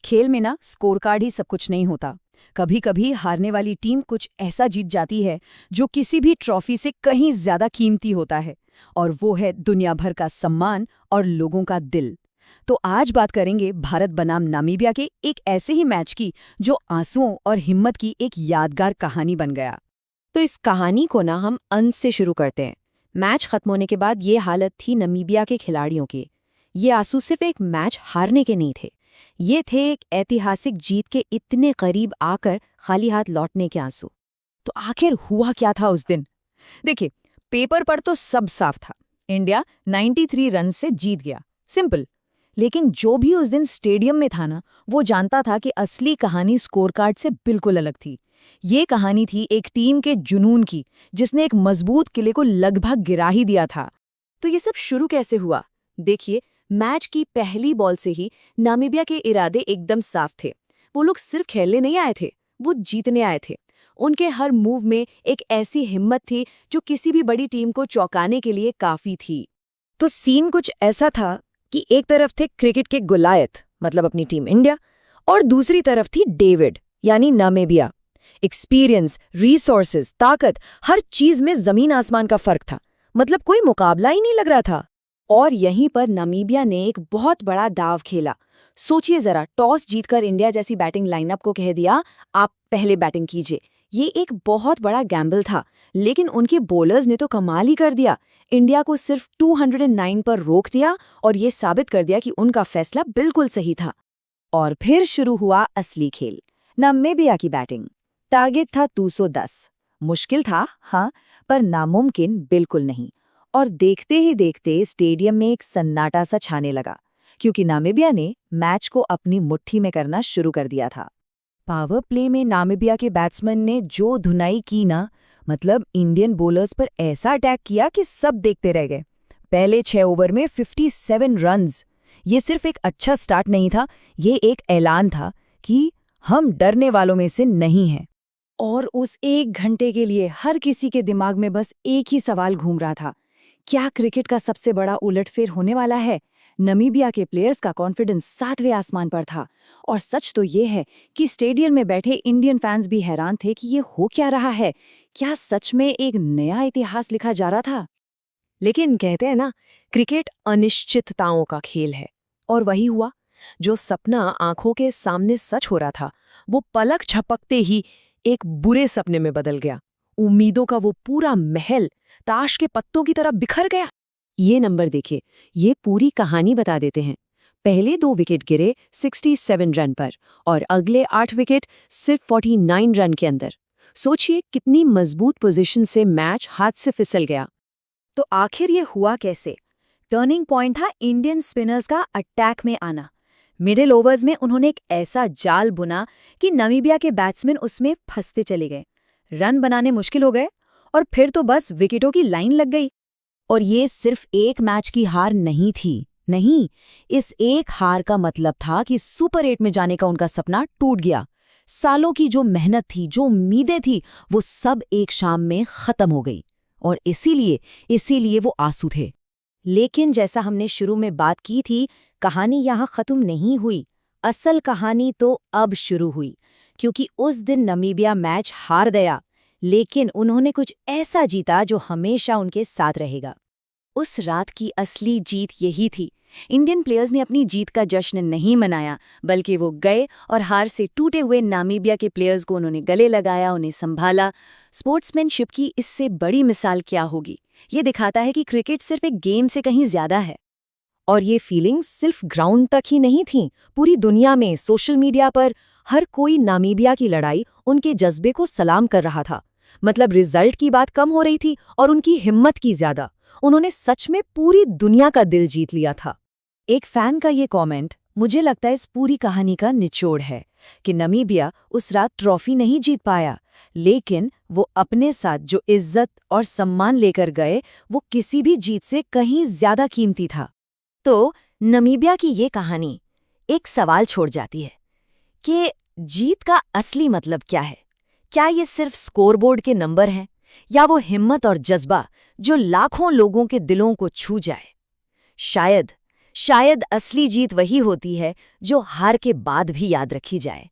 खेल में ना स्कोर कार्ड ही सब कुछ नहीं होता। कभी कभी हारने वाली टीम कुछ ऐसा जीत जाती है जो किसी भी ट्रॉफी से कहीं ज्यादा कीमती होता है, और वो है दुनिया भर का सम्मान और लोगों का दिल। तो आज बात करेंगे भारत बनाम नामीबिया के एक ऐसे ही मैच की जो आंसुओं और हिम्मत की एक यादगार कहानी बन गया। तो इस कहानी को ना हम अंत से शुरू करते हैं। मैच खत्म होने के बाद ये हालत थी नामीबिया के खिलाड़ियों की। ये आंसू सिर्फ एक मैच हारने के नहीं थे, ये थे एक ऐतिहासिक जीत के इतने करीब आकर खाली हाथ लौटने के आंसू। तो आखिर हुआ क्या था उस दिन? देखिए, पेपर पर तो सब साफ था। इंडिया 93 रन से जीत गया, सिंपल। लेकिन जो भी उस दिन स्टेडियम में था ना, वो जानता था कि असली कहानी स्कोर कार्ड से बिल्कुल अलग थी। ये कहानी थी एक टीम के जुनून की, जिसने एक मजबूत किले को लगभग गिरा ही दिया था। तो ये सब शुरू कैसे हुआ? देखिए, मैच की पहली बॉल से ही नामीबिया के इरादे एकदम साफ थे। वो लोग सिर्फ खेलने नहीं आए थे, वो जीतने आए थे। उनके हर मूव में एक ऐसी हिम्मत थी जो किसी भी बड़ी टीम को चौंकाने के लिए काफी थी। तो सीन कुछ ऐसा था कि एक तरफ थे क्रिकेट के गुलायत, मतलब अपनी टीम इंडिया, और दूसरी तरफ थी डेविड, यानी नामीबिया। एक्सपीरियंस, रिसोर्सेज, ताकत, हर चीज में जमीन आसमान का फर्क था। मतलब कोई मुकाबला ही नहीं लग रहा था। और यहीं पर नामीबिया ने एक बहुत बड़ा दाव खेला। सोचिए जरा, टॉस जीतकर इंडिया जैसी बैटिंग लाइनअप को कह दिया, आप पहले बैटिंग कीजिए। ये एक बहुत बड़ा गैम्बल था, लेकिन उनके बॉलर्स ने तो कमाल ही कर दिया। इंडिया को सिर्फ 209 पर रोक दिया और ये साबित कर दिया कि उनका फैसला बिल्कुल सही था। और फिर शुरू हुआ असली खेल, नामीबिया की बैटिंग। टारगेट था 210। मुश्किल था, हाँ, पर नामुमकिन बिल्कुल नहीं। और देखते ही देखते स्टेडियम में एक सन्नाटा सा छाने लगा, क्योंकि नामीबिया ने मैच को अपनी मुट्ठी में करना शुरू कर दिया था। पावर प्ले में नामीबिया के बैट्समैन ने जो धुनाई की ना, मतलब इंडियन बॉलर्स पर ऐसा अटैक किया कि सब देखते रह गए। पहले 6 ओवर में 57 रन्स। ये सिर्फ एक अच्छा स्टार्ट नहीं था, ये एक ऐलान था कि हम डरने वालों में से नहीं हैं। और उस 1 घंटे के लिए हर किसी के दिमाग में बस एक ही सवाल घूम रहा था, क्या क्रिकेट का सबसे बड़ा उलटफेर होने वाला है? नामीबिया के प्लेयर्स का कॉन्फिडेंस 7वें आसमान पर था। और सच तो ये है कि स्टेडियम में बैठे इंडियन फैंस भी हैरान थे कि ये हो क्या रहा है। क्या सच में एक नया इतिहास लिखा जा रहा था? लेकिन कहते हैं ना, क्रिकेट अनिश्चितताओं का खेल है। और वही हुआ। जो सपना आंखों के सामने सच हो रहा था, वो पलक झपकते ही एक बुरे सपने में बदल गया। उम्मीदों का वो पूरा महल ताश के पत्तों की तरह बिखर गया। ये नंबर देखिए, ये पूरी कहानी बता देते हैं। पहले 2 विकेट गिरे 67 रन पर, और अगले 8 विकेट सिर्फ 49 रन के अंदर। सोचिए कितनी मजबूत पोजीशन से मैच हाथ से फिसल गया। तो आखिर ये हुआ कैसे? टर्निंग पॉइंट था इंडियन स्पिनर्स का अटैक में आना। मिडिल ओवर्स में उन्होंने एक ऐसा जाल बुना कि नामीबिया के बैट्समैन उसमें फंसते चले गए। रन बनाने मुश्किल हो गए, और फिर तो बस विकेटों की लाइन लग गई। और ये सिर्फ एक मैच की हार नहीं थी, नहीं, इस एक हार का मतलब था कि सुपर 8 में जाने का उनका सपना टूट गया। सालों की जो मेहनत थी, जो उम्मीदें थी, वो सब एक शाम में खत्म हो गई। और इसीलिए वो आंसू थे। लेकिन जैसा हमने शुरू में बात की थी, कहानी यहाँ खत्म नहीं हुई। असल कहानी तो अब शुरू हुई, क्योंकि उस दिन नामीबिया मैच हार गया, लेकिन उन्होंने कुछ ऐसा जीता जो हमेशा उनके साथ रहेगा। उस रात की असली जीत यही थी। इंडियन प्लेयर्स ने अपनी जीत का जश्न नहीं मनाया, बल्कि वो गए और हार से टूटे हुए नामीबिया के प्लेयर्स को उन्होंने गले लगाया, उन्हें संभाला। स्पोर्ट्समैनशिप की इससे बड़ी मिसाल क्या होगी? ये दिखाता है कि क्रिकेट सिर्फ एक गेम से कहीं ज्यादा है। और ये फीलिंग्स सिर्फ ग्राउंड तक ही नहीं थीं, पूरी दुनिया में, सोशल मीडिया पर हर कोई नामीबिया की लड़ाई, उनके जज्बे को सलाम कर रहा था। मतलब रिजल्ट की बात कम हो रही थी और उनकी हिम्मत की ज्यादा। उन्होंने सच में पूरी दुनिया का दिल जीत लिया था। एक फैन का ये कमेंट मुझे लगता है इस पूरी कहानी का निचोड़ है कि नामीबिया उस रात ट्रॉफी नहीं जीत पाया, लेकिन वो अपने साथ जो इज्जत और सम्मान लेकर गए, वो किसी भी जीत से कहीं ज्यादा कीमती था। तो नामीबिया की ये कहानी एक सवाल छोड़ जाती है कि जीत का असली मतलब क्या है? क्या ये सिर्फ स्कोरबोर्ड के नंबर हैं, या वो हिम्मत और जज्बा जो लाखों लोगों के दिलों को छू जाए? शायद शायद असली जीत वही होती है जो हार के बाद भी याद रखी जाए।